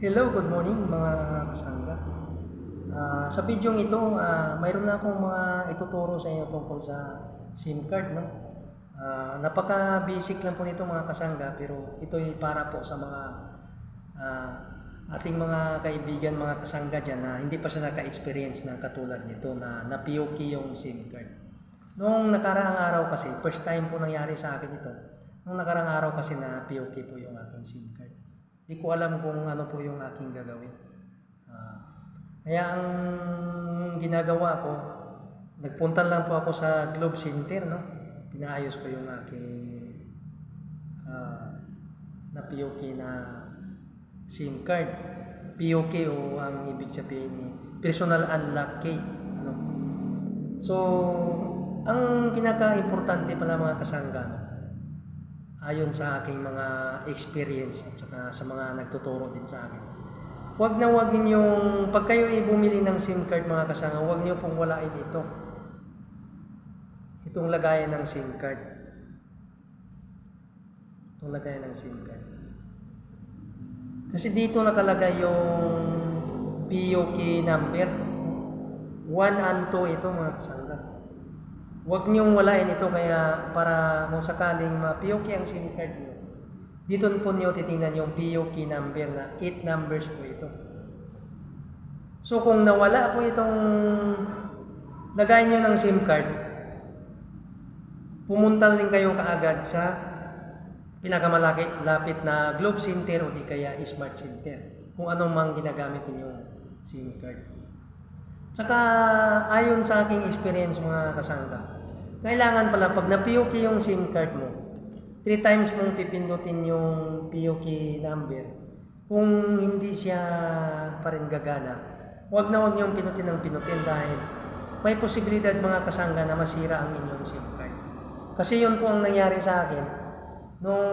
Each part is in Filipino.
Hello, good morning mga kasangga. Sa video ito, mayroon na akong mga ituturo sa inyo tungkol sa SIM card. No? Napaka-basic lang po nito mga kasangga, pero ito ay para po sa mga ating mga kaibigan, mga kasangga dyan na hindi pa siya naka-experience ng katulad nito na na-POK yung SIM card. Noong nakaraang araw kasi, first time po nangyari sa akin ito. Noong nakaraang araw kasi na POK po yung aking SIM card. Hindi ko alam kung ano po yung aking gagawin. Kaya ang ginagawa ko, nagpunta lang po ako sa Globe Center, no? Pinaayos ko yung aking na POK na SIM card. POK o ang ibig sabihin ni Personal Unlock Key. Ano? So, ang pinaka-importante pala mga kasangga, no? Ayon sa aking mga experience at saka sa mga nagtuturo din sa akin. Huwag ninyong, pag kayo ay bumili ng SIM card mga kasanga, huwag niyo pong walain ito. Itong lagayan ng SIM card. Itong lagayan ng SIM card. Kasi dito nakalagay yung POK number. 1 and 2 ito mga kasanga. Huwag niyong walain ito kaya para kung sakaling ma-POK ang SIM card niyo, dito po niyo titingnan yung POK number na 8 numbers po ito. So kung nawala po itong lagay niyo ng SIM card, pumunta din kayo kaagad sa pinakamalapit na Globe Center o di kaya Smart Center kung anong mang ginagamit ninyong SIM card. Tsaka ayon sa aking experience mga kasangga, kailangan pala pag na-POK yung SIM card mo, 3 times mong pipindutin yung POK number. Kung hindi siya pa rin gagana, huwag niyong pinutin ng pinutin dahil may posibilidad mga kasangga na masira ang inyong SIM card. Kasi yun po ang nangyari sa akin nung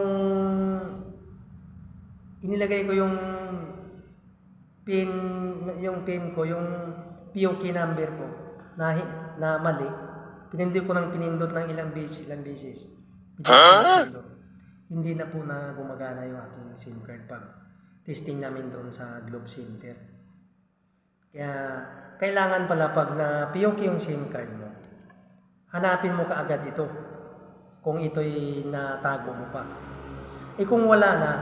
inilagay ko yung pin ko, yung POK number ko na mali. Pinindot ko ng pinindot ng ilang beses. Hindi na po na gumagana yung aking SIM card pag testing namin doon sa Globe Center. Kaya kailangan pala pag na POK yung SIM card mo, hanapin mo kaagad ito kung ito'y natago mo pa. Kung wala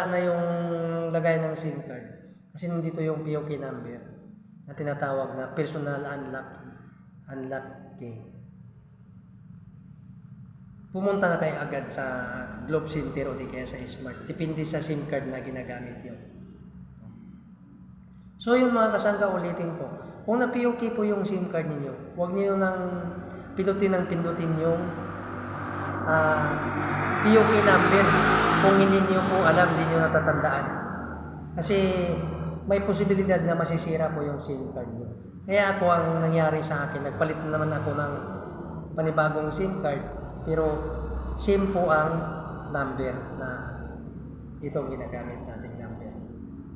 na yung lagay ng SIM card, kasi nandito yung POK number na tinatawag na Personal Unlock Key. Pumunta na kayo agad sa Globe Center o di kaya sa Smart. Depende sa SIM card na ginagamit nyo. So yung mga kasangga, ulitin ko. Kung na-POK po yung SIM card ninyo, huwag niyo nang pindutin yung POK number. Kung hindi niyo po alam, hindi niyo natatandaan. Kasi may posibilidad na masisira po yung SIM card niyo. Kaya ako ang nangyari sa akin, nagpalit naman ako ng panibagong SIM card, pero SIM po ang number na itong ginagamit nating number.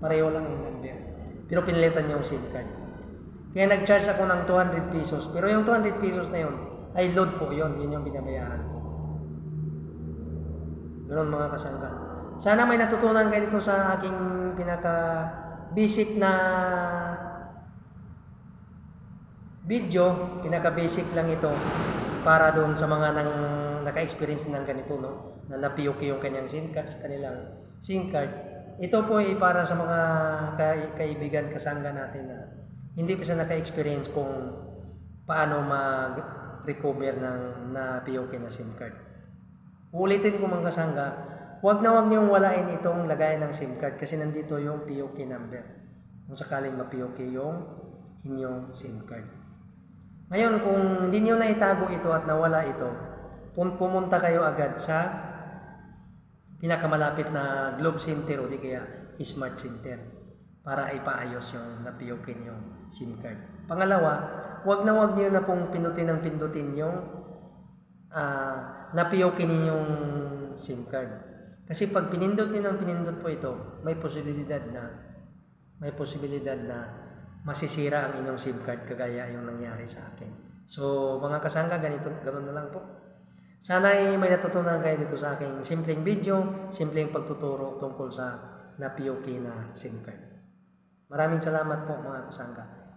Pareho lang yung number. Pero pinilitan yung SIM card. Kaya nag-charge ako ng 200 pesos. Pero yung 200 pesos na yun, ay load po yun. Yun yung binabayaran ko. Ganoon mga kasangga. Sana may natutunan kayo dito sa aking pinaka-basic na video. Pinaka-basic lang ito para doon sa mga naka-experience ng ganito, no? Na na-POK yung kanyang SIM card sa kanilang SIM card. Ito po ay para sa mga kaibigan kasangga natin na hindi pa siya naka-experience kung paano mag-recover ng na-POK na SIM card. Ulitin ko mga kasangga, huwag niyong walain itong lagayan ng SIM card kasi nandito yung POK number. Kung sakaling ma-POK yung inyong SIM card. Ngayon, kung hindi niyo na itago ito at nawala ito, pumunta kayo agad sa pinakamalapit na Globe Center o di kaya Smart Center para ipaayos yung na-POK niyong SIM card. Pangalawa, huwag niyo na pong pindutin yung na-POK ninyong SIM card. Kasi pag pinindot po ito, may posibilidad na masisira ang inyong SIM card kagaya yung nangyari sa akin. So mga kasangga, ganoon na lang po. Sana ay may natutunan kayo dito sa aking simpleng video, simpleng pagtuturo tungkol sa na POK na SIM card. Maraming salamat po mga kasangga.